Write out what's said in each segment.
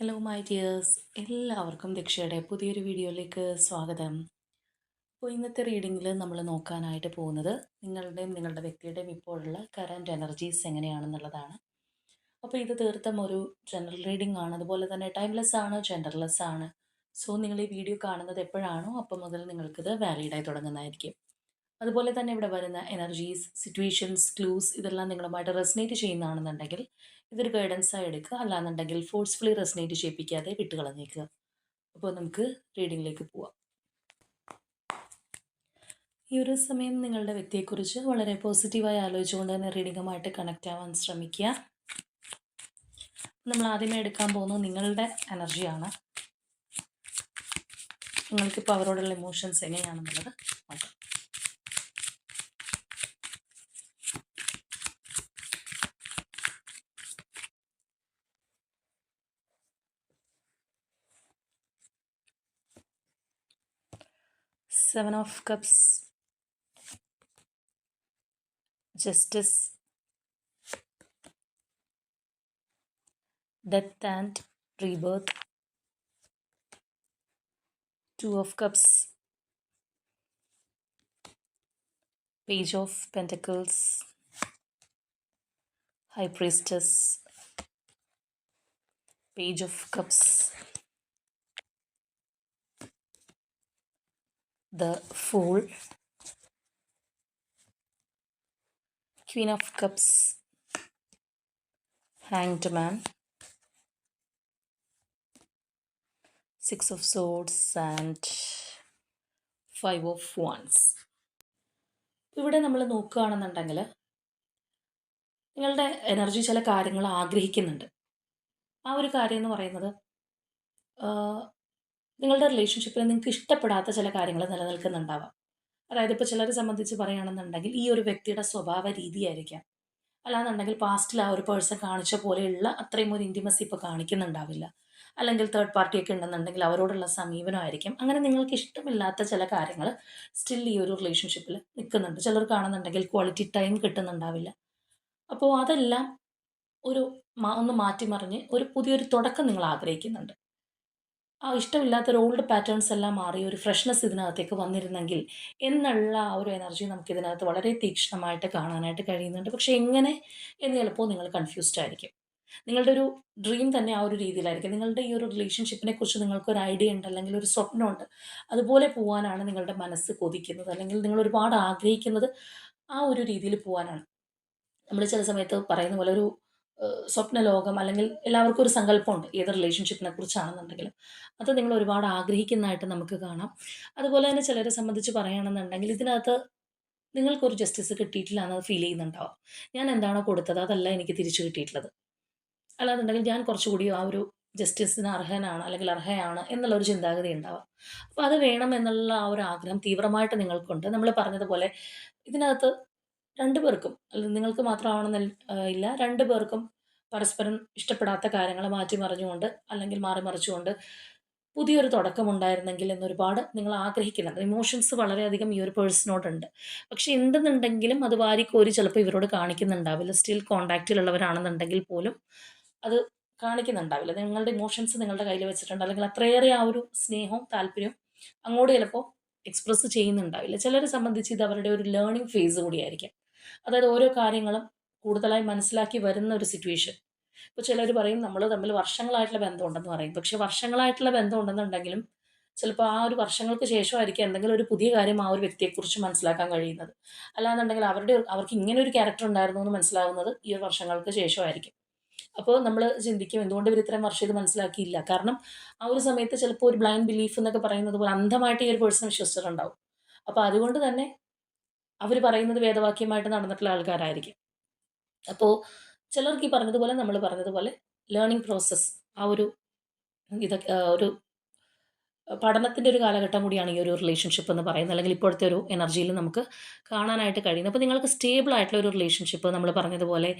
Hello my dears, എല്ലാവർക്കും ദീക്ഷയുടെ പുതിയൊരു വീഡിയോയിലേക്ക് സ്വാഗതം. അപ്പോൾ ഇന്നത്തെ റീഡിങ്ങിൽ നമ്മൾ നോക്കാനായിട്ട് പോകുന്നത് നിങ്ങളുടെ വ്യക്തിയുടെയും ഇപ്പോഴുള്ള കറൻറ്റ് എനർജീസ് എങ്ങനെയാണെന്നുള്ളതാണ്. അപ്പോൾ ഇത് തീർത്തും ഒരു ജനറൽ റീഡിംഗ് ആണ്, അതുപോലെ തന്നെ ടൈംലെസ് ആണ്, ജെൻഡർലെസ് ആണ്. സോ നിങ്ങൾ ഈ വീഡിയോ കാണുന്നത് എപ്പോഴാണോ അപ്പം മുതൽ നിങ്ങൾക്കിത് വാലിഡായി തുടങ്ങുന്നതായിരിക്കും. അതുപോലെ തന്നെ ഇവിടെ വരുന്ന എനർജീസ്, സിറ്റുവേഷൻസ്, ക്ലൂസ് ഇതെല്ലാം നിങ്ങളുമായിട്ട് റെസനേറ്റ് ചെയ്യുന്നതാണെന്നുണ്ടെങ്കിൽ ഇതൊരു ഗൈഡൻസായി എടുക്കുക, അല്ലാന്നുണ്ടെങ്കിൽ ഫോഴ്സ്ഫുള്ളി റെസനേറ്റ് ചെയ്യിപ്പിക്കാതെ വിട്ടുകളഞ്ഞേക്കുക. അപ്പോൾ നമുക്ക് റീഡിങ്ങിലേക്ക് പോവാം. ഈ ഒരു സമയം നിങ്ങളുടെ വ്യക്തിയെക്കുറിച്ച് വളരെ പോസിറ്റീവായി ആലോചിച്ചുകൊണ്ട് തന്നെ റീഡിങ്ങുമായിട്ട് കണക്റ്റ് ആവാൻ ശ്രമിക്കുക. നമ്മൾ ആദ്യമേ എടുക്കാൻ പോകുന്നത് നിങ്ങളുടെ എനർജിയാണ്. നിങ്ങൾക്കിപ്പോൾ അവരോടുള്ള ഇമോഷൻസ് എങ്ങനെയാണെന്നുള്ളത് നോക്കാം. Seven of Cups, Justice, Death and Rebirth, Two of Cups, Page of Pentacles, High Priestess, Page of Cups, the Fool, Queen of Cups, Hanged Man, Six of Swords and Five of Wands. ഇവിടെ നമ്മൾ നോക്കുകയാണെന്നുണ്ടെങ്കിൽ നിങ്ങളുടെ energy ചില കാര്യങ്ങൾ ആഗ്രഹിക്കുന്നുണ്ട്. ആ ഒരു കാര്യം എന്ന് പറയുന്നത് നിങ്ങളുടെ റിലേഷൻഷിപ്പിൽ നിങ്ങൾക്ക് ഇഷ്ടപ്പെടാത്ത ചില കാര്യങ്ങൾ നിലനിൽക്കുന്നുണ്ടാവാം. അതായത് ഇപ്പോൾ ചിലരെ സംബന്ധിച്ച് പറയുകയാണെന്നുണ്ടെങ്കിൽ ഈ ഒരു വ്യക്തിയുടെ സ്വഭാവ രീതിയായിരിക്കാം, അല്ലാന്നുണ്ടെങ്കിൽ പാസ്റ്റിൽ ആ ഒരു പേഴ്സൺ കാണിച്ച പോലെയുള്ള അത്രയും ഒരു ഇൻറ്റിമസി ഇപ്പോൾ കാണിക്കുന്നുണ്ടാവില്ല, അല്ലെങ്കിൽ തേർഡ് പാർട്ടിയൊക്കെ ഉണ്ടെന്നുണ്ടെങ്കിൽ അവരോടുള്ള സമീപനമായിരിക്കും. അങ്ങനെ നിങ്ങൾക്ക് ഇഷ്ടമില്ലാത്ത ചില കാര്യങ്ങൾ സ്റ്റിൽ ഈ ഒരു റിലേഷൻഷിപ്പിൽ നിൽക്കുന്നുണ്ട്. ചിലർക്കാണെന്നുണ്ടെങ്കിൽ ക്വാളിറ്റി ടൈം കിട്ടുന്നുണ്ടാവില്ല. അപ്പോൾ അതെല്ലാം ഒരു ഒന്ന് മാറ്റിമറിഞ്ഞ് ഒരു പുതിയൊരു തുടക്കം നിങ്ങൾ ആഗ്രഹിക്കുന്നുണ്ട്. ആ ഇഷ്ടമില്ലാത്ത ഒരു ഓൾഡ് പാറ്റേൺസ് എല്ലാം മാറി ഒരു ഫ്രഷ്നെസ് ഇതിനകത്തേക്ക് വന്നിരുന്നെങ്കിൽ എന്നുള്ള ആ ഒരു എനർജി നമുക്കിതിനകത്ത് വളരെ തീക്ഷ്ണമായിട്ട് കാണാനായിട്ട് കഴിയുന്നുണ്ട്. പക്ഷേ എങ്ങനെ എന്ന് ചിലപ്പോൾ നിങ്ങൾ കൺഫ്യൂസ്ഡ് ആയിരിക്കും. നിങ്ങളുടെ ഒരു ഡ്രീം തന്നെ ആ ഒരു രീതിയിലായിരിക്കും. നിങ്ങളുടെ ഈ ഒരു റിലേഷൻഷിപ്പിനെ കുറിച്ച് നിങ്ങൾക്കൊരു ഐഡിയ ഉണ്ട്, അല്ലെങ്കിൽ ഒരു സ്വപ്നമുണ്ട്. അതുപോലെ പോകാനാണ് നിങ്ങളുടെ മനസ്സ് കൊതിക്കുന്നത്, അല്ലെങ്കിൽ നിങ്ങൾ ഒരുപാട് ആഗ്രഹിക്കുന്നത് ആ ഒരു രീതിയിൽ പോകാനാണ്. നമ്മൾ ചില സമയത്ത് പറയുന്ന പോലെ ഒരു സ്വപ്ന ലോകം, അല്ലെങ്കിൽ എല്ലാവർക്കും ഒരു സങ്കല്പമുണ്ട് ഏത് റിലേഷൻഷിപ്പിനെ കുറിച്ചാണെന്നുണ്ടെങ്കിലും. അത് നിങ്ങൾ ഒരുപാട് ആഗ്രഹിക്കുന്നതായിട്ട് നമുക്ക് കാണാം. അതുപോലെ തന്നെ ചിലരെ സംബന്ധിച്ച് പറയുകയാണെന്നുണ്ടെങ്കിൽ ഇതിനകത്ത് നിങ്ങൾക്കൊരു ജസ്റ്റിസ് കിട്ടിയിട്ടില്ല എന്ന് ഫീൽ ചെയ്യുന്നുണ്ടാവാം. ഞാൻ എന്താണോ കൊടുത്തത് അതല്ല എനിക്ക് തിരിച്ചു കിട്ടിയിട്ടുള്ളത്, അല്ലാന്നുണ്ടെങ്കിൽ ഞാൻ കുറച്ചുകൂടി ആ ഒരു ജസ്റ്റിസിന് അർഹനാണ് അല്ലെങ്കിൽ അർഹയാണ് എന്നുള്ളൊരു ചിന്താഗതി ഉണ്ടാവാം. അപ്പോൾ അത് വേണം എന്നുള്ള ആ ഒരു ആഗ്രഹം തീവ്രമായിട്ട് നിങ്ങൾക്കുണ്ട്. നമ്മൾ പറഞ്ഞതുപോലെ ഇതിനകത്ത് 2 പേർക്കും, അല്ലെങ്കിൽ നിങ്ങൾക്ക് മാത്രമാണെന്നല്ല ഇല്ല, 2 പേർക്കും പരസ്പരം ഇഷ്ടപ്പെടാത്ത കാര്യങ്ങൾ മാറ്റിമറിഞ്ഞുകൊണ്ട്, അല്ലെങ്കിൽ മാറിമറിച്ചുകൊണ്ട് പുതിയൊരു തുടക്കമുണ്ടായിരുന്നെങ്കിൽ എന്നൊരുപാട് നിങ്ങൾ ആഗ്രഹിക്കുന്നുണ്ട്. ഇമോഷൻസ് വളരെയധികം ഈ ഒരു പേഴ്സണോടുണ്ട്. പക്ഷേ ഉണ്ടെന്നുണ്ടെങ്കിലും അത് വാരിക്കോരി ചിലപ്പോൾ ഇവരോട് കാണിക്കുന്നുണ്ടാവില്ല. സ്റ്റിൽ കോൺടാക്റ്റിലുള്ളവരാണെന്നുണ്ടെങ്കിൽ പോലും അത് കാണിക്കുന്നുണ്ടാവില്ല. നിങ്ങളുടെ ഇമോഷൻസ് നിങ്ങളുടെ കയ്യിൽ വെച്ചിട്ടുണ്ട്, അല്ലെങ്കിൽ അത്രയേറെ ആ ഒരു സ്നേഹവും താല്പര്യവും അങ്ങോട്ട് ചിലപ്പോൾ എക്സ്പ്രസ് ചെയ്യുന്നുണ്ടാവില്ല. ചിലരെ സംബന്ധിച്ച് ഇത് അവരുടെ ഒരു ലേണിംഗ് ഫേസ് കൂടിയായിരിക്കാം. അതായത് ഓരോ കാര്യങ്ങളും കൂടുതലായി മനസ്സിലാക്കി വരുന്ന ഒരു സിറ്റുവേഷൻ. ഇപ്പോൾ ചിലർ പറയും നമ്മൾ തമ്മിൽ വർഷങ്ങളായിട്ടുള്ള ബന്ധമുണ്ടെന്ന് പറയും. പക്ഷേ വർഷങ്ങളായിട്ടുള്ള ബന്ധം ഉണ്ടെന്നുണ്ടെങ്കിലും ചിലപ്പോൾ ആ ഒരു വർഷങ്ങൾക്ക് ശേഷമായിരിക്കും എന്തെങ്കിലും ഒരു പുതിയ കാര്യം ആ ഒരു വ്യക്തിയെക്കുറിച്ച് മനസ്സിലാക്കാൻ കഴിയുന്നത്. അല്ലാന്നുണ്ടെങ്കിൽ അവർക്ക് ഇങ്ങനെ ഒരു ക്യാരക്ടർ ഉണ്ടായിരുന്നു എന്ന് മനസ്സിലാവുന്നത് ഈ ഒരു വർഷങ്ങൾക്ക് ശേഷമായിരിക്കും. അപ്പോൾ നമ്മൾ ചിന്തിക്കും എന്തുകൊണ്ട് ഇവർ ഇത്രയും വർഷം ഇത് മനസ്സിലാക്കിയില്ല. കാരണം ആ ഒരു സമയത്ത് ചിലപ്പോൾ ഒരു ബ്ലൈൻഡ് ബിലീഫ് എന്നൊക്കെ പറയുന്നത് പോലെ അന്ധമായിട്ട് ഈ ഒരു പേഴ്സൺ വിശ്വസിച്ചിട്ടുണ്ടാവും. അപ്പോൾ അതുകൊണ്ട് തന്നെ അവർ പറയുന്നത് വേദവാക്യമായിട്ട് നടന്നിട്ടുള്ള ആൾക്കാരായിരിക്കും. അപ്പോൾ ചിലർക്ക് ഈ പറഞ്ഞതുപോലെ നമ്മൾ പറഞ്ഞതുപോലെ ലേണിംഗ് പ്രോസസ്സ്, ആ ഒരു ഇതൊക്കെ ഒരു പഠനത്തിൻ്റെ ഒരു കാലഘട്ടം കൂടിയാണ് ഈ ഒരു റിലേഷൻഷിപ്പ് എന്ന് പറയുന്നത്, അല്ലെങ്കിൽ ഇപ്പോഴത്തെ ഒരു എനർജിയിൽ നമുക്ക് കാണാനായിട്ട് കഴിയുന്നത്. അപ്പോൾ നിങ്ങൾക്ക് സ്റ്റേബിൾ ആയിട്ടുള്ള ഒരു റിലേഷൻഷിപ്പ് നമ്മൾ പറഞ്ഞതുപോലെ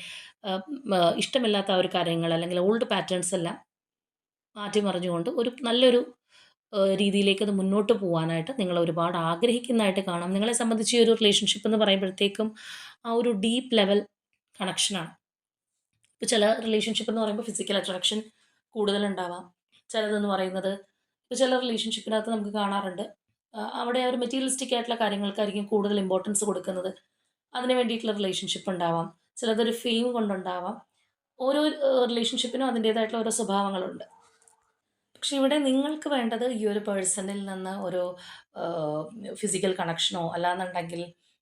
ഇഷ്ടമില്ലാത്ത ആ ഒരു കാര്യങ്ങൾ, അല്ലെങ്കിൽ ഓൾഡ് പാറ്റേൺസ് എല്ലാം മാറ്റിമറിഞ്ഞുകൊണ്ട് ഒരു നല്ലൊരു രീതിയിലേക്ക് അത് മുന്നോട്ട് പോകാനായിട്ട് നിങ്ങൾ ഒരുപാട് ആഗ്രഹിക്കുന്നതായിട്ട് കാണാം. നിങ്ങളെ സംബന്ധിച്ച് ഈ ഒരു റിലേഷൻഷിപ്പ് എന്ന് പറയുമ്പോഴത്തേക്കും ആ ഒരു ഡീപ്പ് ലെവൽ കണക്ഷനാണ്. ഇപ്പോൾ ചില റിലേഷൻഷിപ്പ് എന്ന് പറയുമ്പോൾ ഫിസിക്കൽ അട്രാക്ഷൻ കൂടുതലുണ്ടാവാം. ചിലതെന്ന് പറയുന്നത് ഇപ്പോൾ ചില റിലേഷൻഷിപ്പിനകത്ത് നമുക്ക് കാണാറുണ്ട്. അവിടെ ഒരു മെറ്റീരിയലിസ്റ്റിക് ആയിട്ടുള്ള കാര്യങ്ങൾക്കായിരിക്കും കൂടുതൽ ഇമ്പോർട്ടൻസ് കൊടുക്കുന്നത്. അതിന് വേണ്ടിയിട്ടുള്ള റിലേഷൻഷിപ്പ് ഉണ്ടാവാം. ചിലതൊരു ഫെയിം കൊണ്ടുണ്ടാവാം. ഓരോ റിലേഷൻഷിപ്പിനും അതിൻ്റേതായിട്ടുള്ള ഓരോ സ്വഭാവങ്ങളുണ്ട്. പക്ഷെ ഇവിടെ നിങ്ങൾക്ക് വേണ്ടത് ഈ ഒരു പേഴ്സണിൽ നിന്ന് ഒരു ഫിസിക്കൽ കണക്ഷനോ അല്ലാന്നുണ്ടെങ്കിൽ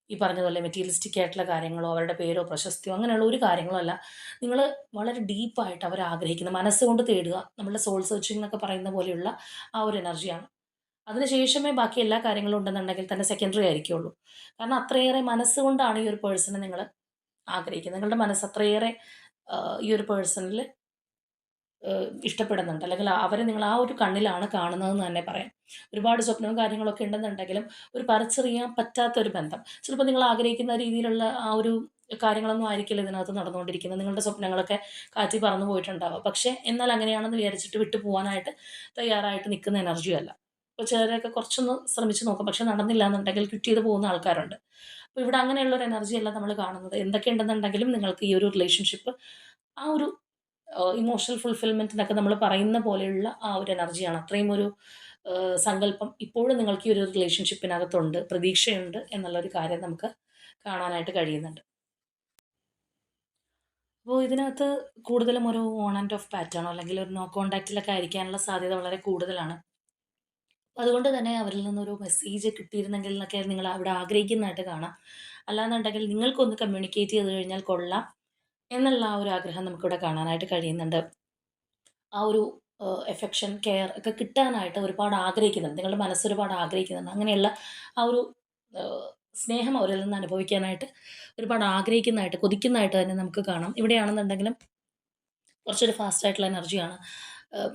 ഈ പറഞ്ഞതുപോലെ മെറ്റീരിയലിസ്റ്റിക് ആയിട്ടുള്ള കാര്യങ്ങളോ അവരുടെ പേരോ പ്രശസ്തിയോ അങ്ങനെയുള്ള ഒരു കാര്യങ്ങളോ അല്ല. നിങ്ങൾ വളരെ ഡീപ്പായിട്ട് അവർ ആഗ്രഹിക്കുന്ന മനസ്സുകൊണ്ട് തേടുക, നമ്മളുടെ സോൾ സെർച്ചിങ് എന്നൊക്കെ പറയുന്ന പോലെയുള്ള ആ ഒരു എനർജിയാണ്. അതിനുശേഷമേ ബാക്കി എല്ലാ കാര്യങ്ങളും ഉണ്ടെന്നുണ്ടെങ്കിൽ തന്നെ സെക്കൻഡറി ആയിരിക്കുള്ളൂ. കാരണം അത്രയേറെ മനസ്സുകൊണ്ടാണ് ഈ ഒരു പേഴ്സണെ നിങ്ങൾ ആഗ്രഹിക്കുന്നത്. നിങ്ങളുടെ മനസ്സ് അത്രയേറെ ഈ ഒരു പേഴ്സണിൽ ഇഷ്ടപ്പെടുന്നുണ്ട്. അല്ലെങ്കിൽ അവരെ നിങ്ങൾ ആ ഒരു കണ്ണിലാണ് കാണുന്നതെന്ന് തന്നെ പറയാം. ഒരുപാട് സ്വപ്നവും കാര്യങ്ങളൊക്കെ ഉണ്ടെന്നുണ്ടെങ്കിലും ഒരു പറിച്ചറിയാൻ പറ്റാത്ത ഒരു ബന്ധം. ചിലപ്പോൾ നിങ്ങൾ ആഗ്രഹിക്കുന്ന രീതിയിലുള്ള ആ ഒരു കാര്യങ്ങളൊന്നും ആയിരിക്കില്ല ഇതിനകത്ത് നടന്നുകൊണ്ടിരിക്കുന്നത്. നിങ്ങളുടെ സ്വപ്നങ്ങളൊക്കെ കാറ്റിൽ പറന്നു പോയിട്ടുണ്ടാവാം. പക്ഷേ എന്നാൽ അങ്ങനെയാണെന്ന് വിചാരിച്ചിട്ട് വിട്ടു പോവാനായിട്ട് തയ്യാറായിട്ട് നിൽക്കുന്ന എനർജിയല്ല. ഇപ്പോൾ ചിലരൊക്കെ കുറച്ചൊന്ന് ശ്രമിച്ച് നോക്കും. പക്ഷേ നടന്നില്ല എന്നുണ്ടെങ്കിൽ ക്വിറ്റ് ചെയ്ത് പോകുന്ന ആൾക്കാരുണ്ട്. അപ്പോൾ ഇവിടെ അങ്ങനെയുള്ള ഒരു എനർജിയല്ല നമ്മൾ കാണുന്നത്. എന്തൊക്കെ ഉണ്ടെന്നുണ്ടെങ്കിലും നിങ്ങൾക്ക് ഈ ഒരു റിലേഷൻഷിപ്പ് ആ ഒരു ഇമോഷണൽ ഫുൾഫിൽമെന്റ് എന്നൊക്കെ നമ്മൾ പറയുന്ന പോലെയുള്ള ആ ഒരു എനർജിയാണ്. അത്രയും ഒരു സങ്കല്പം ഇപ്പോഴും നിങ്ങൾക്ക് ഈ ഒരു റിലേഷൻഷിപ്പിനകത്തുണ്ട്, പ്രതീക്ഷയുണ്ട് എന്നുള്ളൊരു കാര്യം നമുക്ക് കാണാനായിട്ട് കഴിയുന്നുണ്ട്. അപ്പോൾ ഇതിനകത്ത് കൂടുതലും ഒരു ഓൺ ആൻഡ് ഓഫ് പാറ്റേണോ അല്ലെങ്കിൽ ഒരു നോ കോൺടാക്റ്റിലൊക്കെ ആയിരിക്കാനുള്ള സാധ്യത വളരെ കൂടുതലാണ്. അതുകൊണ്ട് തന്നെ അവരിൽ നിന്നൊരു മെസ്സേജ് കിട്ടിയിരുന്നെങ്കിൽ എന്നൊക്കെ നിങ്ങൾ അവിടെ ആഗ്രഹിക്കുന്നതായിട്ട് കാണാം. അല്ലാന്നുണ്ടെങ്കിൽ നിങ്ങൾക്കൊന്ന് കമ്മ്യൂണിക്കേറ്റ് ചെയ്ത് കഴിഞ്ഞാൽ കൊള്ളാം എന്നുള്ള ആ ഒരു ആഗ്രഹം നമുക്കിവിടെ കാണാനായിട്ട് കഴിയുന്നുണ്ട്. ആ ഒരു എഫെക്ഷൻ, കെയർ ഒക്കെ കിട്ടാനായിട്ട് ഒരുപാട് ആഗ്രഹിക്കുന്നുണ്ട്. നിങ്ങളുടെ മനസ്സ് ഒരുപാട് ആഗ്രഹിക്കുന്നുണ്ട്. അങ്ങനെയുള്ള ആ ഒരു ഏഹ്, സ്നേഹം അവരിൽ നിന്ന് അനുഭവിക്കാനായിട്ട് ഒരുപാട് ആഗ്രഹിക്കുന്നതായിട്ട്, കൊതിക്കുന്നതായിട്ട് തന്നെ നമുക്ക് കാണാം. ഇവിടെയാണെന്നുണ്ടെങ്കിലും കുറച്ചൊരു ഫാസ്റ്റ് ആയിട്ടുള്ള എനർജിയാണ്.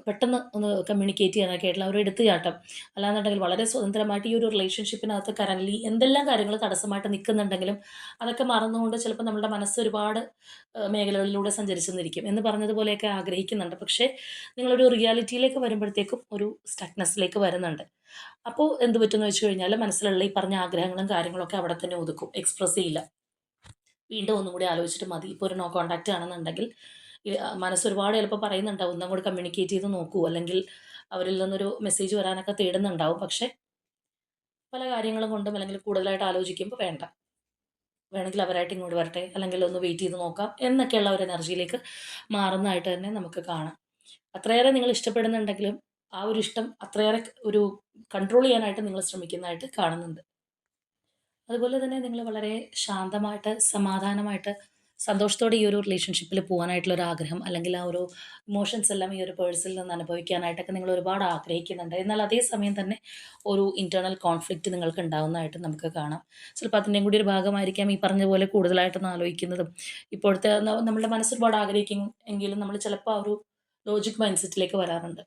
പെട്ടെന്ന് ഒന്ന് കമ്മ്യൂണിക്കേറ്റ് ചെയ്യാനൊക്കെ ആയിട്ടുള്ള ഒരു എടുത്തുചാട്ടം. അല്ലാന്നുണ്ടെങ്കിൽ വളരെ സ്വതന്ത്രമായിട്ട് ഈ ഒരു റിലേഷൻഷിപ്പിനകത്ത് കറന്റ്ലി എന്തെല്ലാം കാര്യങ്ങൾ തടസ്സമായിട്ട് നിൽക്കുന്നുണ്ടെങ്കിലും അതൊക്കെ മറന്നുകൊണ്ട് ചിലപ്പോൾ നമ്മുടെ മനസ്സ് ഒരുപാട് മേഖലകളിലൂടെ സഞ്ചരിച്ചെന്നിരിക്കും. എന്ന് പറഞ്ഞതുപോലെയൊക്കെ ആഗ്രഹിക്കുന്നുണ്ട്. പക്ഷേ നിങ്ങളൊരു റിയാലിറ്റിയിലേക്ക് വരുമ്പോഴത്തേക്കും ഒരു സ്റ്റക്നെസ്സിലേക്ക് വരുന്നുണ്ട്. അപ്പോൾ എന്ത് പറ്റുമെന്ന് വെച്ച് കഴിഞ്ഞാൽ മനസ്സിലുള്ള ഈ പറഞ്ഞ ആഗ്രഹങ്ങളും കാര്യങ്ങളൊക്കെ അവിടെ തന്നെ ഒതുക്കും. എക്സ്പ്രസ് ചെയ്യില്ല. വീണ്ടും ഒന്നും കൂടി ആലോചിച്ചിട്ട് മതി. ഇപ്പോൾ ഒരു നോ കോൺടാക്റ്റ് ആണെന്നുണ്ടെങ്കിൽ മനസ്സ് ഒരുപാട് ചിലപ്പോൾ പറയുന്നുണ്ടാവും, ഒന്നങ്ങോട്ട് കമ്മ്യൂണിക്കേറ്റ് ചെയ്ത് നോക്കൂ, അല്ലെങ്കിൽ അവരിൽ നിന്നൊരു മെസ്സേജ് വരാനൊക്കെ തേടുന്നുണ്ടാവും. പക്ഷേ പല കാര്യങ്ങളും കൊണ്ടും അല്ലെങ്കിൽ കൂടുതലായിട്ട് ആലോചിക്കുമ്പോൾ വേണ്ട. വേണമെങ്കിൽ അവരായിട്ട് ഇങ്ങോട്ട് വരട്ടെ, അല്ലെങ്കിൽ ഒന്ന് വെയിറ്റ് ചെയ്ത് നോക്കാം എന്നൊക്കെയുള്ള ഒരു എനർജിയിലേക്ക് മാറുന്നതായിട്ട് തന്നെ നമുക്ക് കാണാം. അത്രയേറെ നിങ്ങൾ ഇഷ്ടപ്പെടുന്നുണ്ടെങ്കിലും ആ ഒരു ഇഷ്ടം അത്രയേറെ ഒരു കൺട്രോൾ ചെയ്യാനായിട്ട് നിങ്ങൾ ശ്രമിക്കുന്നതായിട്ട് കാണുന്നുണ്ട്. അതുപോലെ തന്നെ നിങ്ങൾ വളരെ ശാന്തമായിട്ട്, സമാധാനമായിട്ട്, സന്തോഷത്തോടെ ഈ ഒരു റിലേഷൻഷിപ്പിൽ പോകാനായിട്ടുള്ള ഒരു ആഗ്രഹം, അല്ലെങ്കിൽ ആ ഒരു ഇമോഷൻസ് എല്ലാം ഈ ഒരു പേഴ്സണിൽ നിന്ന് അനുഭവിക്കാനായിട്ടൊക്കെ നിങ്ങൾ ഒരുപാട് ആഗ്രഹിക്കുന്നുണ്ട്. എന്നാൽ അതേ സമയം തന്നെ ഒരു ഇന്റേണൽ കോൺഫ്ലിക്റ്റ് നിങ്ങൾക്ക് ഉണ്ടാവുന്നതായിട്ട് നമുക്ക് കാണാം. ചിലപ്പോൾ അതിൻ്റെയും കൂടി ഒരു ഭാഗമായിരിക്കാം ഈ പറഞ്ഞ പോലെ കൂടുതലായിട്ടൊന്ന് ആലോചിക്കുന്നതും. ഇപ്പോഴത്തെ നമ്മുടെ മനസ്സ് ഒരുപാട് ആഗ്രഹിക്കും എങ്കിലും നമ്മൾ ചിലപ്പോൾ ആ ഒരു ലോജിക് മൈൻഡ് സെറ്റിലേക്ക് വരാറുണ്ട്.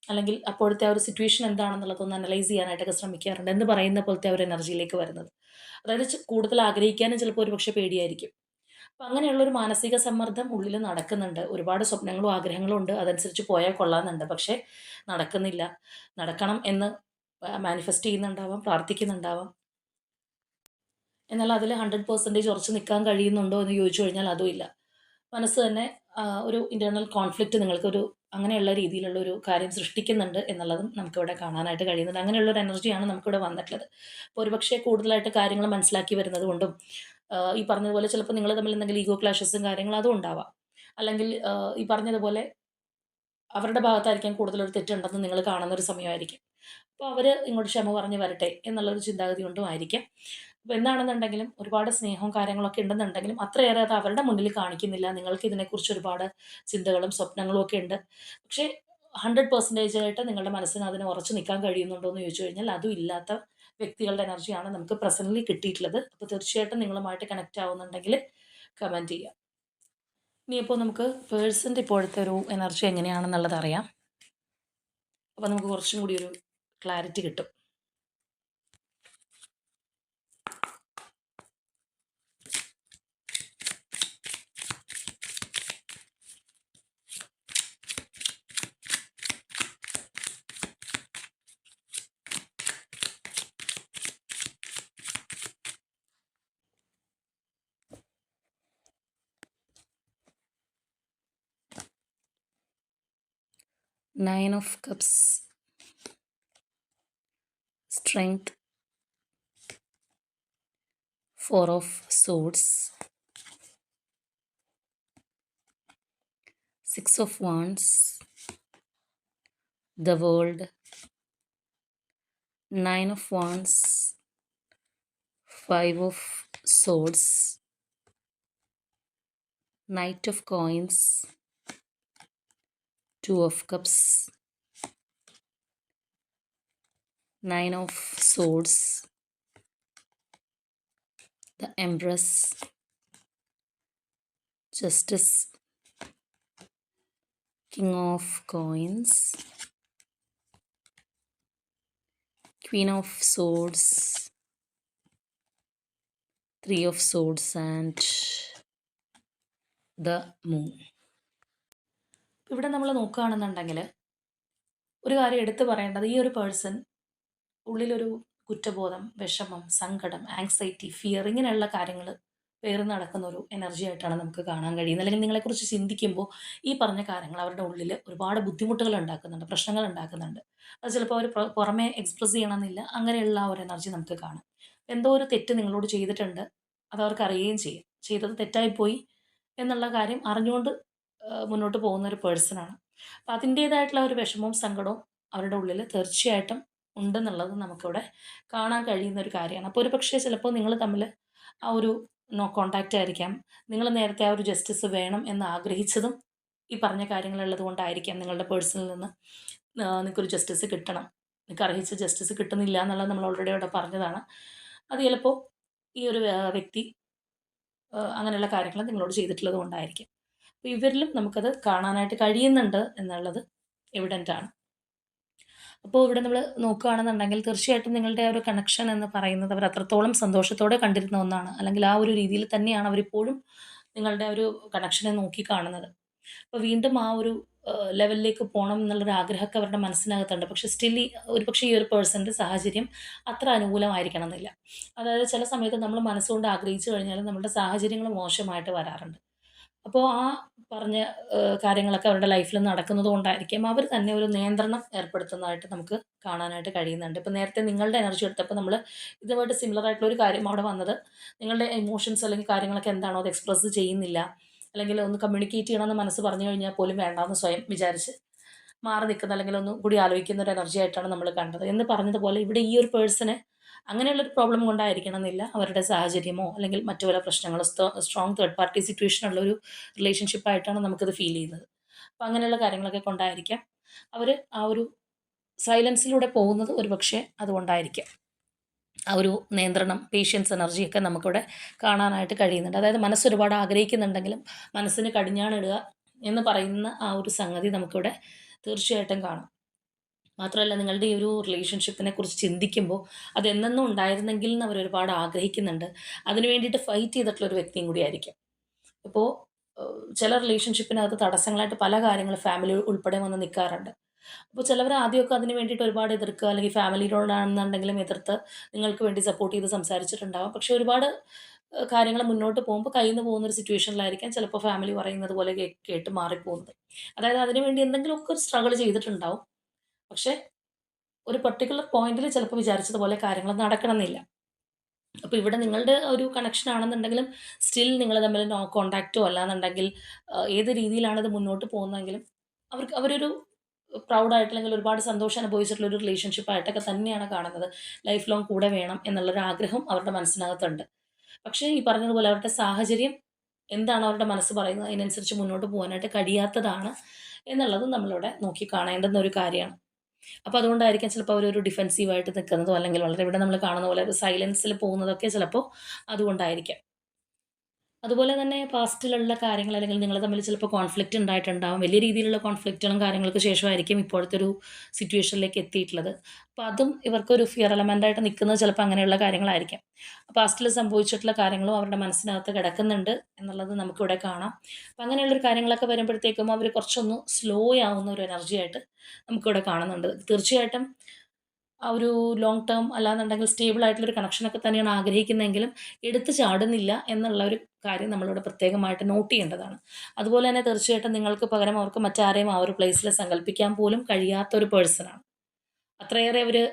അല്ലെങ്കിൽ അപ്പോഴത്തെ ആ ഒരു സിറ്റുവേഷൻ എന്താണെന്നുള്ളതൊന്ന് അനലൈസ് ചെയ്യാനായിട്ടൊക്കെ ശ്രമിക്കാറുണ്ട്. എന്ന് പറയുന്ന പോലത്തെ ആ ഒരു എനർജിയിലേക്ക് വരുന്നത്. അതായത് കൂടുതൽ ആഗ്രഹിക്കാനും ചിലപ്പോൾ ഒരുപക്ഷെ പേടിയായിരിക്കും. അപ്പൊ അങ്ങനെയുള്ളൊരു മാനസിക സമ്മർദ്ദം ഉള്ളിൽ നടക്കുന്നുണ്ട്. ഒരുപാട് സ്വപ്നങ്ങളും ആഗ്രഹങ്ങളും ഉണ്ട്. അതനുസരിച്ച് പോയാൽ കൊള്ളാമെന്നുണ്ട്. പക്ഷേ നടക്കുന്നില്ല. നടക്കണം എന്ന് മാനിഫെസ്റ്റ് ചെയ്യുന്നുണ്ടാവാം, പ്രാർത്ഥിക്കുന്നുണ്ടാവാം. എന്നാൽ അതിൽ 100% ഉറച്ചു നിൽക്കാൻ കഴിയുന്നുണ്ടോ എന്ന് ചോദിച്ചു കഴിഞ്ഞാൽ അതും ഇല്ല. മനസ്സ് തന്നെ ഒരു ഇന്റേണൽ കോൺഫ്ലിക്റ്റ് നിങ്ങൾക്കൊരു അങ്ങനെയുള്ള രീതിയിലുള്ള ഒരു കാര്യം സൃഷ്ടിക്കുന്നുണ്ട് എന്നുള്ളതും നമുക്കിവിടെ കാണാനായിട്ട് കഴിയുന്നുണ്ട്. അങ്ങനെയുള്ള ഒരു എനർജിയാണ് നമുക്കിവിടെ വന്നിട്ടുള്ളത്. അപ്പോൾ ഒരുപക്ഷേ കൂടുതലായിട്ട് കാര്യങ്ങൾ മനസ്സിലാക്കി വരുന്നത് കൊണ്ടും ഈ പറഞ്ഞതുപോലെ ചിലപ്പോൾ നിങ്ങൾ തമ്മിൽ എന്തെങ്കിലും ഈഗോ ക്ലാഷസും കാര്യങ്ങളും അതും ഉണ്ടാവാം. അല്ലെങ്കിൽ ഈ പറഞ്ഞതുപോലെ അവരുടെ ഭാഗത്തായിരിക്കാം കൂടുതലൊരു തെറ്റുണ്ടെന്ന് നിങ്ങൾ കാണുന്ന ഒരു സമയമായിരിക്കും. അപ്പോൾ അവർ ഇങ്ങോട്ട് ക്ഷമ പറഞ്ഞ് വരട്ടെ എന്നുള്ളൊരു ചിന്താഗതി കൊണ്ടും ആയിരിക്കാം. അപ്പോൾ എന്താണെന്നുണ്ടെങ്കിലും ഒരുപാട് സ്നേഹവും കാര്യങ്ങളൊക്കെ ഉണ്ടെന്നുണ്ടെങ്കിലും അത്രയേറെ അത് അവരുടെ മുന്നിൽ കാണിക്കുന്നില്ല. നിങ്ങൾക്ക് ഇതിനെക്കുറിച്ച് ഒരുപാട് ചിന്തകളും സ്വപ്നങ്ങളും ഒക്കെ ഉണ്ട്. പക്ഷേ 100% ആയിട്ട് നിങ്ങളുടെ മനസ്സിന് അതിന് ഉറച്ചു നിൽക്കാൻ കഴിയുന്നുണ്ടോ എന്ന് ചോദിച്ചു കഴിഞ്ഞാൽ അതും ഇല്ലാത്ത വ്യക്തികളുടെ എനർജിയാണ് നമുക്ക് പ്രസന്റ്ലി കിട്ടിയിട്ടുള്ളത്. അപ്പോൾ തീർച്ചയായിട്ടും നിങ്ങളുമായിട്ട് കണക്റ്റ് ആവുന്നുണ്ടെങ്കിൽ കമൻറ്റ് ചെയ്യുക. ഇനിയിപ്പോൾ നമുക്ക് പേഴ്സൻ്റെ ഇപ്പോഴത്തെ ഒരു എനർജി എങ്ങനെയാണെന്നുള്ളത് അറിയാം. അപ്പോൾ നമുക്ക് കുറച്ചും കൂടി ഒരു ക്ലാരിറ്റി കിട്ടും. Nine of Cups, Strength, Four of Swords, Six of Wands, the World, Nine of Wands, Five of Swords, Knight of Coins, Two of Cups, Nine of Swords, the Empress, Justice, King of Coins, Queen of Swords, Three of Swords, and the Moon. ഇവിടെ നമ്മൾ നോക്കുകയാണെന്നുണ്ടെങ്കിൽ ഒരു കാര്യം എടുത്തു പറയേണ്ടത്, ഈ ഒരു person ഉള്ളിലൊരു കുറ്റബോധം, വിഷമം, സങ്കടം, ആങ്സൈറ്റി, ഫിയർ ഇങ്ങനെയുള്ള കാര്യങ്ങൾ പേറി നടക്കുന്ന ഒരു എനർജി ആയിട്ടാണ് നമുക്ക് കാണാൻ കഴിയുന്നത്. അല്ലെങ്കിൽ നിങ്ങളെക്കുറിച്ച് ചിന്തിക്കുമ്പോൾ ഈ പറഞ്ഞ കാര്യങ്ങൾ അവരുടെ ഉള്ളിൽ ഒരുപാട് ബുദ്ധിമുട്ടുകൾ ഉണ്ടാക്കുന്നുണ്ട്, പ്രശ്നങ്ങൾ ഉണ്ടാക്കുന്നുണ്ട്. അത് ചിലപ്പോൾ അവർ പുറമേ എക്സ്പ്രസ് ചെയ്യണമെന്നില്ല, അങ്ങനെയുള്ള ആ ഒരു എനർജി നമുക്ക് കാണാം. എന്തോ ഒരു തെറ്റ് നിങ്ങളോട് ചെയ്തിട്ടുണ്ട്, അത് അവർക്ക് അറിയുകയും ചെയ്യും. ചെയ്തത് തെറ്റായിപ്പോയി എന്നുള്ള കാര്യം അറിഞ്ഞുകൊണ്ട് മുന്നോട്ട് പോകുന്ന ഒരു പേഴ്സണാണ്. അപ്പം അതിൻ്റേതായിട്ടുള്ള ഒരു വിഷമവും സങ്കടവും അവരുടെ ഉള്ളിൽ തീർച്ചയായിട്ടും ഉണ്ടെന്നുള്ളത് നമുക്കിവിടെ കാണാൻ കഴിയുന്ന ഒരു കാര്യമാണ്. അപ്പോൾ ഒരു പക്ഷേ ചിലപ്പോൾ നിങ്ങൾ തമ്മിൽ ആ ഒരു നോ കോണ്ടാക്റ്റ് ആയിരിക്കാം. നിങ്ങൾ നേരത്തെ ആ ഒരു ജസ്റ്റിസ് വേണം എന്ന് ആഗ്രഹിച്ചതും ഈ പറഞ്ഞ കാര്യങ്ങളുള്ളത് കൊണ്ടായിരിക്കാം. നിങ്ങളുടെ പേഴ്സണിൽ നിന്ന് നിങ്ങൾക്കൊരു ജസ്റ്റിസ് കിട്ടണം, നിങ്ങൾക്ക് അർഹിച്ച ജസ്റ്റിസ് കിട്ടുന്നില്ല എന്നുള്ളത് നമ്മൾ ഓൾറെഡി അവിടെ പറഞ്ഞതാണ്. അത് ചിലപ്പോൾ ഈ ഒരു വ്യക്തി അങ്ങനെയുള്ള കാര്യങ്ങൾ നിങ്ങളോട് ചെയ്തിട്ടുള്ളത് കൊണ്ടായിരിക്കും. അപ്പോൾ ഇവരിലും നമുക്കത് കാണാനായിട്ട് കഴിയുന്നുണ്ട് എന്നുള്ളത് എവിഡൻ്റ് ആണ്. അപ്പോൾ ഇവിടെ നമ്മൾ നോക്കുകയാണെന്നുണ്ടെങ്കിൽ തീർച്ചയായിട്ടും നിങ്ങളുടെ ആ ഒരു കണക്ഷൻ എന്ന് പറയുന്നത് അവർ അത്രത്തോളം സന്തോഷത്തോടെ കണ്ടിരുന്ന ഒന്നാണ്. അല്ലെങ്കിൽ ആ ഒരു രീതിയിൽ തന്നെയാണ് അവരിപ്പോഴും നിങ്ങളുടെ ഒരു കണക്ഷനെ നോക്കി കാണുന്നത്. അപ്പോൾ വീണ്ടും ആ ഒരു ലെവലിലേക്ക് പോകണം എന്നുള്ളൊരു ആഗ്രഹമൊക്കെ അവരുടെ മനസ്സിനകത്തുണ്ട്. പക്ഷേ സ്റ്റിൽ ഒരുപക്ഷേ ഈ ഒരു പേഴ്സൻ്റെ സാഹചര്യം അത്ര അനുകൂലമായിരിക്കണം എന്നില്ല. അതായത് ചില സമയത്ത് നമ്മൾ മനസ്സുകൊണ്ട് ആഗ്രഹിച്ചു കഴിഞ്ഞാൽ നമ്മുടെ സാഹചര്യങ്ങൾ മോശമായിട്ട് വരാറുണ്ട്. അപ്പോൾ ആ പറഞ്ഞ കാര്യങ്ങളൊക്കെ അവരുടെ ലൈഫിൽ നടക്കുന്നത് കൊണ്ടായിരിക്കും അവർ തന്നെ ഒരു നിയന്ത്രണം ഏർപ്പെടുത്തുന്നതായിട്ട് നമുക്ക് കാണാനായിട്ട് കഴിയുന്നുണ്ട്. ഇപ്പോൾ നേരത്തെ നിങ്ങളുടെ എനർജി എടുത്തപ്പോൾ നമ്മൾ ഇതുമായിട്ട് സിമിലർ ആയിട്ടുള്ള ഒരു കാര്യം അവിടെ വന്നത്, നിങ്ങളുടെ ഇമോഷൻസ് അല്ലെങ്കിൽ കാര്യങ്ങളൊക്കെ എന്താണോ അത് എക്സ്പ്രസ് ചെയ്യുന്നില്ല, അല്ലെങ്കിൽ ഒന്ന് കമ്മ്യൂണിക്കേറ്റ് ചെയ്യണമെന്ന് മനസ്സ് പറഞ്ഞു കഴിഞ്ഞാൽ പോലും വേണ്ടാന്ന് സ്വയം വിചാരിച്ച് മാറി നിൽക്കുന്ന, അല്ലെങ്കിൽ ഒന്നും കൂടി ആലോചിക്കുന്ന ഒരു എനർജി ആയിട്ടാണ് നമ്മൾ കണ്ടത്. എന്ന് പറഞ്ഞതുപോലെ ഇവിടെ ഈ ഒരു പേഴ്സണ് അങ്ങനെയുള്ളൊരു പ്രോബ്ലം കൊണ്ടായിരിക്കണം എന്നില്ല, അവരുടെ സാഹചര്യമോ അല്ലെങ്കിൽ മറ്റു പല പ്രശ്നങ്ങളോ സ്ട്രോങ് തേർഡ് പാർട്ടി സിറ്റുവേഷൻ ഉള്ളൊരു റിലേഷൻഷിപ്പ് ആയിട്ടാണ് നമുക്കത് ഫീൽ ചെയ്യുന്നത്. അപ്പോൾ അങ്ങനെയുള്ള കാര്യങ്ങളൊക്കെ കൊണ്ടായിരിക്കാം അവർ ആ ഒരു സൈലൻസിലൂടെ പോകുന്നത്. ഒരു പക്ഷേ അതുകൊണ്ടായിരിക്കാം ആ ഒരു നിയന്ത്രണം, പേഷ്യൻസ്, എനർജിയൊക്കെ നമുക്കിവിടെ കാണാനായിട്ട് കഴിയുന്നുണ്ട്. അതായത് മനസ്സ് ഒരുപാട് ആഗ്രഹിക്കുന്നുണ്ടെങ്കിലും മനസ്സിന് കടിഞ്ഞാണിടുക എന്ന് പറയുന്ന ആ ഒരു സംഗതി നമുക്കിവിടെ തീർച്ചയായിട്ടും കാണാം. മാത്രമല്ല നിങ്ങളുടെ ഈ ഒരു റിലേഷൻഷിപ്പിനെ കുറിച്ച് ചിന്തിക്കുമ്പോൾ അത് എന്നെന്നും ഉണ്ടായിരുന്നെങ്കിൽ എന്ന് അവർ ഒരുപാട് ആഗ്രഹിക്കുന്നുണ്ട്. അതിന് വേണ്ടിയിട്ട് ഫൈറ്റ് ചെയ്തിട്ടുള്ള ഒരു വ്യക്തിയും കൂടിയായിരിക്കും. ഇപ്പോൾ ചില റിലേഷൻഷിപ്പിനകത്ത് തടസ്സങ്ങളായിട്ട് പല കാര്യങ്ങൾ ഫാമിലി ഉൾപ്പെടെ വന്ന് നിൽക്കാറുണ്ട്. അപ്പോൾ ചിലവർ ആദ്യമൊക്കെ അതിന് വേണ്ടിയിട്ട് ഒരുപാട് എതിർക്കുക, അല്ലെങ്കിൽ ഫാമിലിയോടാണെന്നുണ്ടെങ്കിലും എതിർത്ത് നിങ്ങൾക്ക് വേണ്ടി സപ്പോർട്ട് ചെയ്ത് സംസാരിച്ചിട്ടുണ്ടാകും. പക്ഷേ ഒരുപാട് കാര്യങ്ങൾ മുന്നോട്ട് പോകുമ്പോൾ കയ്യിൽ നിന്ന് പോകുന്ന ഒരു സിറ്റുവേഷനിലായിരിക്കാം ചിലപ്പോൾ ഫാമിലി പറയുന്നത് പോലെ കേട്ട് മാറിപ്പോകുന്നത്. അതായത് അതിന് വേണ്ടി എന്തെങ്കിലുമൊക്കെ ഒരു സ്ട്രഗിൾ ചെയ്തിട്ടുണ്ടാവും. പക്ഷേ ഒരു പർട്ടിക്കുലർ പോയിന്റിൽ ചിലപ്പോൾ വിചാരിച്ചതുപോലെ കാര്യങ്ങൾ നടക്കണമെന്നില്ല. അപ്പോൾ ഇവിടെ നിങ്ങളുടെ ഒരു കണക്ഷൻ ആണെന്നുണ്ടെങ്കിലും സ്റ്റിൽ നിങ്ങൾ തമ്മിൽ നോ കോണ്ടാക്റ്റോ അല്ലാന്നുണ്ടെങ്കിൽ ഏത് രീതിയിലാണ് ഇത് മുന്നോട്ട് പോകുന്നതെങ്കിലും അവരൊരു പ്രൗഡായിട്ട് അല്ലെങ്കിൽ ഒരുപാട് സന്തോഷം അനുഭവിച്ചിട്ടുള്ള ഒരു റിലേഷൻഷിപ്പ് ആയിട്ടൊക്കെ തന്നെയാണ് കാണുന്നത്. ലൈഫ് ലോങ് കൂടെ വേണം എന്നുള്ളൊരു ആഗ്രഹം അവരുടെ മനസ്സിനകത്തുണ്ട്. പക്ഷേ ഈ പറഞ്ഞതുപോലെ അവരുടെ സാഹചര്യം എന്താണ് അവരുടെ മനസ്സ് പറയുന്നത് അതിനനുസരിച്ച് മുന്നോട്ട് പോകാനായിട്ട് കഴിയാത്തതാണ് എന്നുള്ളത് നമ്മളിവിടെ നോക്കി കാണേണ്ടുന്ന ഒരു കാര്യമാണ്. അപ്പോൾ അതുകൊണ്ടായിരിക്കാം ചിലപ്പോൾ അവരൊരു ഡിഫെൻസീവായിട്ട് നിൽക്കുന്നതോ അല്ലെങ്കിൽ വളരെ ഇവിടെ നമ്മൾ കാണുന്ന പോലെ ഒരു സൈലൻസിൽ പോകുന്നതൊക്കെ ചിലപ്പോൾ അതുകൊണ്ടായിരിക്കാം. അതുപോലെ തന്നെ പാസ്റ്റിലുള്ള കാര്യങ്ങൾ അല്ലെങ്കിൽ നിങ്ങൾ തമ്മിൽ ചിലപ്പോൾ കോൺഫ്ലിക്റ്റ് ഉണ്ടായിട്ടുണ്ടാവും. വലിയ രീതിയിലുള്ള കോൺഫ്ലിക്റ്റുകളും കാര്യങ്ങൾക്ക് ശേഷമായിരിക്കും ഇപ്പോഴത്തെ ഒരു സിറ്റുവേഷനിലേക്ക് എത്തിയിട്ടുള്ളത്. അപ്പോൾ അതും ഇവർക്കൊരു ഫിയർ എലമെൻ്റായിട്ട് നിൽക്കുന്നത് ചിലപ്പോൾ അങ്ങനെയുള്ള കാര്യങ്ങളായിരിക്കാം. പാസ്റ്റിൽ സംഭവിച്ചിട്ടുള്ള കാര്യങ്ങളും അവരുടെ മനസ്സിനകത്ത് കിടക്കുന്നുണ്ട് എന്നുള്ളത് നമുക്കിവിടെ കാണാം. അപ്പോൾ അങ്ങനെയുള്ളൊരു കാര്യങ്ങളൊക്കെ വരുമ്പോഴത്തേക്കും അവർ കുറച്ചൊന്ന് സ്ലോ ആവുന്ന ഒരു എനർജി ആയിട്ട് നമുക്കിവിടെ കാണുന്നുണ്ട്. തീർച്ചയായിട്ടും ആ ഒരു ലോങ് ടേം അല്ലാന്നുണ്ടെങ്കിൽ സ്റ്റേബിൾ ആയിട്ടുള്ളൊരു കണക്ഷനൊക്കെ തന്നെയാണ് ആഗ്രഹിക്കുന്നതെങ്കിലും എടുത്ത് ചാടുന്നില്ല എന്നുള്ള ഒരു കാര്യം നമ്മളിവിടെ പ്രത്യേകമായിട്ട് നോട്ട് ചെയ്യേണ്ടതാണ്. അതുപോലെ തന്നെ തീർച്ചയായിട്ടും നിങ്ങൾക്ക് പകരം അവർക്ക് മറ്റാരെയും ആ ഒരു പ്ലേസിൽ സങ്കല്പിക്കാൻ പോലും കഴിയാത്ത ഒരു പേഴ്സണാണ്. അത്രയേറെ അവര്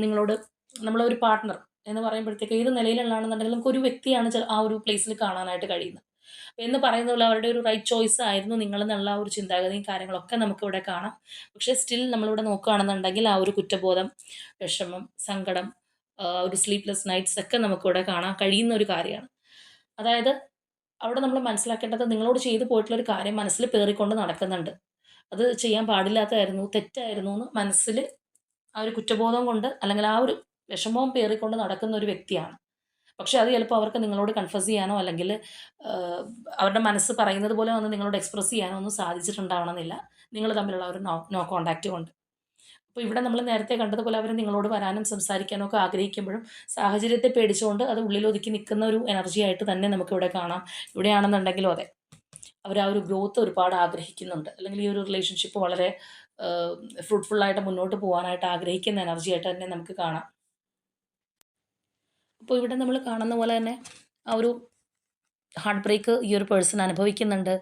നിങ്ങളോട് നമ്മളൊരു പാർട്ട്ണർ എന്ന് പറയുമ്പോഴത്തേക്ക് ഏത് നിലയിലുള്ളതാണെന്നുണ്ടെങ്കിലും നമുക്കൊരു വ്യക്തിയാണ് ആ ഒരു പ്ലേസിൽ കാണാനായിട്ട് കഴിയുന്നത്. എന്ന് പറയുന്ന പോലെ അവരുടെ ഒരു റൈറ്റ് ചോയ്സ് ആയിരുന്നു നിങ്ങളെന്നുള്ള ആ ഒരു ചിന്താഗതിയും കാര്യങ്ങളൊക്കെ നമുക്കിവിടെ കാണാം. പക്ഷേ സ്റ്റിൽ നമ്മളിവിടെ നോക്കുകയാണെന്നുണ്ടെങ്കിൽ ആ ഒരു കുറ്റബോധം, വിഷമം, സങ്കടം, ഒരു സ്ലീപ്ലെസ് നൈറ്റ്സ് ഒക്കെ നമുക്കിവിടെ കാണാൻ കഴിയുന്ന ഒരു കാര്യമാണ്. അതായത് അവിടെ നമ്മൾ മനസ്സിലാക്കേണ്ടത് നിങ്ങളോട് ചെയ്തു പോയിട്ടുള്ള ഒരു കാര്യം മനസ്സിൽ പേറിക്കൊണ്ട് നടക്കുന്നുണ്ട്. അത് ചെയ്യാൻ പാടില്ലാത്തതായിരുന്നു, തെറ്റായിരുന്നു എന്ന് മനസ്സിൽ ആ ഒരു കുറ്റബോധം കൊണ്ട് അല്ലെങ്കിൽ ആ ഒരു വിഷമവും പേറിക്കൊണ്ട് നടക്കുന്ന ഒരു വ്യക്തിയാണ്. പക്ഷെ അത് ചിലപ്പോൾ അവർക്ക് നിങ്ങളോട് കൺഫസ് ചെയ്യാനോ അല്ലെങ്കിൽ അവരുടെ മനസ്സ് പറയുന്നത് പോലെ വന്ന് നിങ്ങളോട് എക്സ്പ്രസ് ചെയ്യാനോ ഒന്നും സാധിച്ചിട്ടുണ്ടാവണമെന്നില്ല. നിങ്ങൾ തമ്മിലുള്ള ഒരു നോ കോൺടാക്റ്റ് കൊണ്ട്. അപ്പോൾ ഇവിടെ നമ്മൾ നേരത്തെ കണ്ടതുപോലെ അവർ നിങ്ങളോട് വരാനും സംസാരിക്കാനും ഒക്കെ ആഗ്രഹിക്കുമ്പോഴും സാഹചര്യത്തെ പേടിച്ചുകൊണ്ട് അത് ഉള്ളിലൊതുക്കി നിൽക്കുന്ന ഒരു എനർജി ആയിട്ട് തന്നെ നമുക്കിവിടെ കാണാം. ഇവിടെയാണെന്നുണ്ടെങ്കിലും അതെ. അവർ ആ ഒരു ഗ്രോത്ത് ഒരുപാട് ആഗ്രഹിക്കുന്നുണ്ട്. അല്ലെങ്കിൽ ഈ ഒരു റിലേഷൻഷിപ്പ് വളരെ ഫ്രൂട്ട്ഫുള്ളായിട്ട് മുന്നോട്ട് പോകാനായിട്ട് ആഗ്രഹിക്കുന്ന എനർജി ആയിട്ട് തന്നെ നമുക്ക് കാണാം. അപ്പോൾ ഇവിടെ നമ്മൾ കാണുന്ന പോലെ തന്നെ ആ ഒരു ഹാർട്ട് ബ്രേക്ക് ഈ ഒരു പേഴ്സൺ അനുഭവിക്കുന്നുണ്ട്.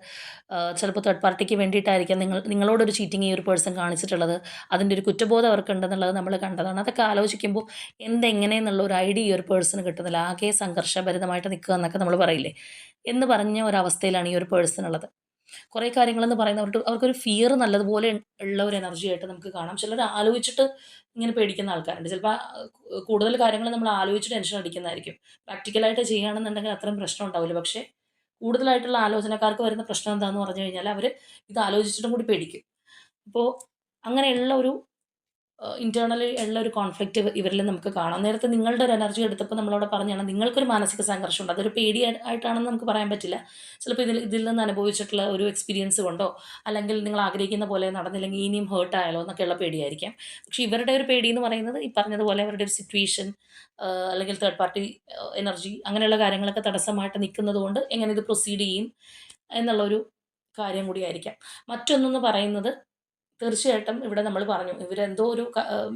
ചിലപ്പോൾ തേർഡ് പാർട്ടിക്ക് വേണ്ടിയിട്ടായിരിക്കാം നിങ്ങളോടൊരു ചീറ്റിംഗ് ഈ ഒരു പേഴ്സൺ കാണിച്ചിട്ടുള്ളത്. അതിൻ്റെ ഒരു കുറ്റബോധം അവർക്കുണ്ടെന്നുള്ളത് നമ്മൾ കണ്ടതാണ്. അതൊക്കെ ആലോചിക്കുമ്പോൾ എന്തെങ്ങനെയെന്നുള്ള ഒരു ഐഡിയ ഈ ഒരു പേഴ്സണ് കിട്ടുന്നില്ല. ആകെ സംഘർഷഭരിതമായിട്ട് നിൽക്കുക എന്നൊക്കെ നമ്മൾ പറയില്ലേ, എന്ന് പറഞ്ഞ ഒരവസ്ഥയിലാണ് ഈ ഒരു പേഴ്സൺ ഉള്ളത്. കുറേ കാര്യങ്ങളെന്ന് പറയുന്നത് അവർക്കൊരു ഫിയർ നല്ലതുപോലെ ഉള്ള ഒരു എനർജി ആയിട്ട് നമുക്ക് കാണാം. ചിലർ ആലോചിച്ചിട്ട് ഇങ്ങനെ പേടിക്കുന്ന ആൾക്കാരുണ്ട്. ചിലപ്പോൾ കൂടുതൽ കാര്യങ്ങൾ നമ്മൾ ആലോചിച്ച് ടെൻഷൻ അടിക്കുന്നതായിരിക്കും. പ്രാക്ടിക്കലായിട്ട് ചെയ്യുകയാണെന്നുണ്ടെങ്കിൽ അത്രയും പ്രശ്നം ഉണ്ടാവില്ല. പക്ഷേ കൂടുതലായിട്ടുള്ള ആലോചനക്കാർക്ക് വരുന്ന പ്രശ്നം എന്താന്ന് പറഞ്ഞു കഴിഞ്ഞാൽ അവർ ഇത് ആലോചിച്ചിട്ടും കൂടി പേടിക്കും. അപ്പോൾ അങ്ങനെയുള്ള ഒരു ഇന്റേണലി ഉള്ള ഒരു കോൺഫ്ലിക്റ്റ് ഇവരിൽ നമുക്ക് കാണാം. നേരത്തെ നിങ്ങളുടെ ഒരു എനർജി എടുത്തപ്പോൾ നമ്മളവിടെ പറഞ്ഞതാണ് നിങ്ങൾക്കൊരു മാനസിക സംഘർഷമുണ്ട്. അതൊരു പേടി ആയിട്ടാണെന്ന് നമുക്ക് പറയാൻ പറ്റില്ല. ചിലപ്പോൾ ഇതിൽ നിന്ന് അനുഭവിച്ചിട്ടുള്ള ഒരു എക്സ്പീരിയൻസ് കൊണ്ടോ അല്ലെങ്കിൽ നിങ്ങൾ ആഗ്രഹിക്കുന്ന പോലെ നടന്നില്ലെങ്കിൽ ഇനിയും ഹേർട്ട് ആയാലോ എന്നൊക്കെയുള്ള പേടിയായിരിക്കാം. പക്ഷേ ഇവരുടെ ഒരു പേടി എന്ന് പറയുന്നത് ഈ പറഞ്ഞതുപോലെ അവരുടെ ഒരു സിറ്റുവേഷൻ അല്ലെങ്കിൽ തേർഡ് പാർട്ടി എനർജി അങ്ങനെയുള്ള കാര്യങ്ങളൊക്കെ തടസ്സമായിട്ട് നിൽക്കുന്നത് കൊണ്ട് എങ്ങനെ ഇത് പ്രൊസീഡ് ചെയ്യും എന്നുള്ളൊരു കാര്യം കൂടിയായിരിക്കാം. മറ്റൊന്നെന്ന് പറയുന്നത് തീർച്ചയായിട്ടും ഇവിടെ നമ്മൾ പറഞ്ഞു. ഇവരെന്തോ ഒരു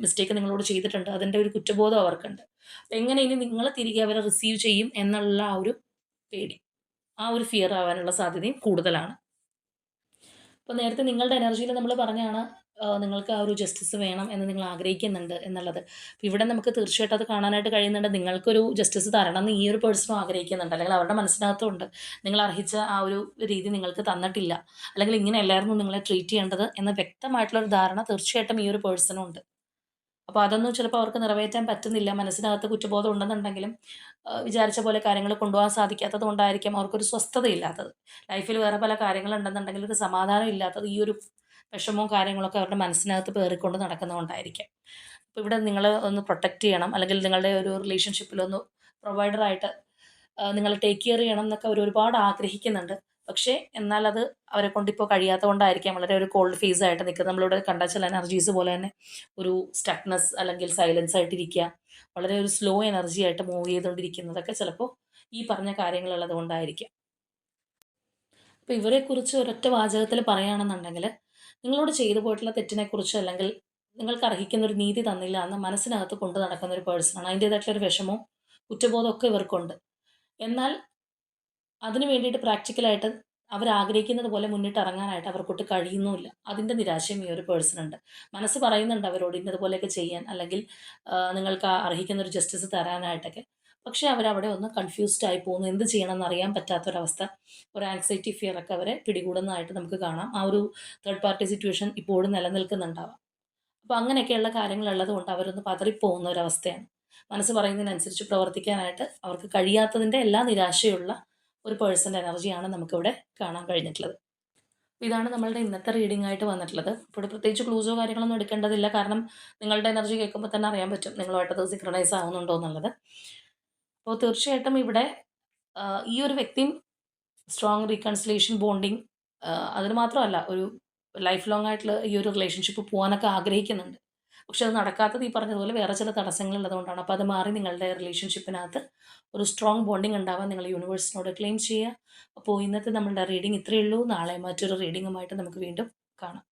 മിസ്റ്റേക്ക് നിങ്ങളോട് ചെയ്തിട്ടുണ്ട്. അതിൻ്റെ ഒരു കുറ്റബോധം അവർക്കുണ്ട്. അപ്പൊ എങ്ങനെ ഇനി നിങ്ങൾ തിരികെ അവരെ റിസീവ് ചെയ്യും എന്നുള്ള ആ ഒരു പേടി, ആ ഒരു ഫിയർ ആവാനുള്ള സാധ്യതയും കൂടുതലാണ്. അപ്പോൾ നേരത്തെ നിങ്ങളുടെ എനർജിയിൽ നമ്മൾ പറഞ്ഞാണ് നിങ്ങൾക്ക് ആ ഒരു ജസ്റ്റിസ് വേണം എന്ന് നിങ്ങൾ ആഗ്രഹിക്കുന്നുണ്ട് എന്നുള്ളത്. അപ്പോൾ ഇവിടെ നമുക്ക് തീർച്ചയായിട്ടും അത് കാണാനായിട്ട് കഴിയുന്നുണ്ട്. നിങ്ങൾക്കൊരു ജസ്റ്റിസ് തരണം എന്ന് ഈ ഒരു പേഴ്സണും ആഗ്രഹിക്കുന്നുണ്ട്. അല്ലെങ്കിൽ അവരുടെ മനസ്സിനകത്തുണ്ട് നിങ്ങൾ അർഹിച്ച ആ ഒരു രീതി നിങ്ങൾക്ക് തന്നിട്ടില്ല, അല്ലെങ്കിൽ ഇങ്ങനെയല്ലായിരുന്നു നിങ്ങളെ ട്രീറ്റ് ചെയ്യേണ്ടത് എന്ന വ്യക്തമായിട്ടുള്ളൊരു ധാരണ തീർച്ചയായിട്ടും ഈ ഒരു പേഴ്സണും ഉണ്ട്. അപ്പോൾ അതൊന്നും ചിലപ്പോൾ അവർക്ക് നിറവേറ്റാൻ പറ്റുന്നില്ല. മനസ്സിനകത്ത് കുറ്റബോധം ഉണ്ടെന്നുണ്ടെങ്കിലും വിചാരിച്ച പോലെ കാര്യങ്ങൾ കൊണ്ടുപോകാൻ സാധിക്കാത്തത് കൊണ്ടായിരിക്കാം അവർക്കൊരു സ്വസ്ഥതയില്ലാത്തത്. ലൈഫിൽ വേറെ പല കാര്യങ്ങളുണ്ടെന്നുണ്ടെങ്കിൽ ഒരു സമാധാനം ഇല്ലാത്തത് ഈ ഒരു വിഷമവും കാര്യങ്ങളൊക്കെ അവരുടെ മനസ്സിനകത്ത് പേറിക്കൊണ്ട് നടക്കുന്നതുകൊണ്ടായിരിക്കാം. അപ്പോൾ ഇവിടെ നിങ്ങളെ ഒന്ന് പ്രൊട്ടക്റ്റ് ചെയ്യണം, അല്ലെങ്കിൽ നിങ്ങളുടെ ഒരു റിലേഷൻഷിപ്പിലൊന്ന് പ്രൊവൈഡറായിട്ട് നിങ്ങളെ ടേക്ക് കെയർ ചെയ്യണം എന്നൊക്കെ അവർ ഒരുപാട് ആഗ്രഹിക്കുന്നുണ്ട്. പക്ഷേ എന്നാൽ അത് അവരെക്കൊണ്ടിപ്പോൾ കഴിയാത്തത് കൊണ്ടായിരിക്കാം വളരെ ഒരു കോൾഡ് ഫേസ് ആയിട്ട് നിൽക്കുന്നത്. നമ്മളിവിടെ കണ്ട ചില എനർജീസ് പോലെ തന്നെ ഒരു സ്റ്റക്നെസ് അല്ലെങ്കിൽ സൈലൻസ് ആയിട്ടിരിക്കുക, വളരെ ഒരു സ്ലോ എനർജി ആയിട്ട് മൂവ് ചെയ്തുകൊണ്ടിരിക്കുന്നതൊക്കെ ചിലപ്പോൾ ഈ പറഞ്ഞ കാര്യങ്ങളുള്ളത് കൊണ്ടായിരിക്കാം. അപ്പോൾ ഇവരെക്കുറിച്ച് ഒരൊറ്റ വാചകത്തിൽ പറയുകയാണെന്നുണ്ടെങ്കിൽ നിങ്ങളോട് ചെയ്തു പോയിട്ടുള്ള തെറ്റിനെക്കുറിച്ച് അല്ലെങ്കിൽ നിങ്ങൾക്ക് അർഹിക്കുന്ന ഒരു നീതി തന്നില്ല എന്ന് മനസ്സിനകത്ത് കൊണ്ട് നടക്കുന്ന ഒരു പേഴ്സണാണ്. അതിൻ്റേതായിട്ടുള്ള ഒരു വിഷമവും കുറ്റബോധവും ഒക്കെ ഇവർക്കുണ്ട്. എന്നാൽ അതിന് വേണ്ടിയിട്ട് പ്രാക്ടിക്കലായിട്ട് അവരാഗ്രഹിക്കുന്നത് പോലെ മുന്നിട്ടിറങ്ങാനായിട്ട് അവർക്കൊട്ട് കഴിയുന്നുമില്ല. അതിൻ്റെ നിരാശയും ഈ ഒരു പേഴ്സണുണ്ട്. മനസ്സ് പറയുന്നുണ്ട് അവരോട് ഇന്നതുപോലെയൊക്കെ ചെയ്യാൻ, അല്ലെങ്കിൽ നിങ്ങൾക്ക് അർഹിക്കുന്ന ഒരു ജസ്റ്റിസ് തരാനായിട്ടൊക്കെ. പക്ഷേ അവരവിടെ ഒന്ന് കൺഫ്യൂസ്ഡ് ആയി പോകുന്നു. എന്ത് ചെയ്യണമെന്ന് അറിയാൻ പറ്റാത്തൊരവസ്ഥ, ഒരു ആങ്സൈറ്റി ഫിയർ ഒക്കെ അവരെ പിടികൂടുന്നതായിട്ട് നമുക്ക് കാണാം. ആ ഒരു തേർഡ് പാർട്ടി സിറ്റുവേഷൻ ഇപ്പോഴും നിലനിൽക്കുന്നുണ്ടാവാം. അപ്പോൾ അങ്ങനെയൊക്കെയുള്ള കാര്യങ്ങളുള്ളത് കൊണ്ട് അവരൊന്ന് പതറിപ്പോകുന്ന ഒരവസ്ഥയാണ്. മനസ്സ് പറയുന്നതിനനുസരിച്ച് പ്രവർത്തിക്കാനായിട്ട് അവർക്ക് കഴിയാത്തതിൻ്റെ എല്ലാ നിരാശയുള്ള ഒരു പേഴ്സൻ്റെ എനർജിയാണ് നമുക്കിവിടെ കാണാൻ കഴിഞ്ഞിട്ടുള്ളത്. ഇതാണ് നമ്മളുടെ ഇന്നത്തെ റീഡിംഗ് ആയിട്ട് വന്നിട്ടുള്ളത്. ഇവിടെ പ്രത്യേകിച്ച് ക്ലൂസോ കാര്യങ്ങളൊന്നും എടുക്കേണ്ടതില്ല. കാരണം നിങ്ങളുടെ എനർജി കേൾക്കുമ്പോൾ തന്നെ അറിയാൻ പറ്റും നിങ്ങളുമായിട്ടത് സിങ്ക്രണൈസ് ആവുന്നുണ്ടോ എന്നുള്ളത്. അപ്പോൾ തീർച്ചയായിട്ടും ഇവിടെ ഈ ഒരു വ്യക്തിയും സ്ട്രോങ് റീകൺസിലേഷൻ ബോണ്ടിങ് അതിന് മാത്രമല്ല ഒരു ലൈഫ് ലോങ് ആയിട്ടുള്ള ഈ ഒരു റിലേഷൻഷിപ്പ് പോകാനൊക്കെ ആഗ്രഹിക്കുന്നുണ്ട്. പക്ഷെ അത് നടക്കാത്തത് ഈ പറഞ്ഞതുപോലെ വേറെ ചില തടസ്സങ്ങളുള്ളതുകൊണ്ടാണ്. അപ്പോൾ അത് മാറി നിങ്ങളുടെ റിലേഷൻഷിപ്പിനകത്ത് ഒരു സ്ട്രോങ് ബോണ്ടിങ് ഉണ്ടാവാൻ നിങ്ങൾ യൂണിവേഴ്സിനോട് ക്ലെയിം ചെയ്യുക. അപ്പോൾ ഇന്നത്തെ നമ്മളുടെ റീഡിംഗ് ഇത്രയേ ഉള്ളൂ. നാളെ മറ്റൊരു റീഡിങ്ങുമായിട്ട് നമുക്ക് വീണ്ടും കാണാം.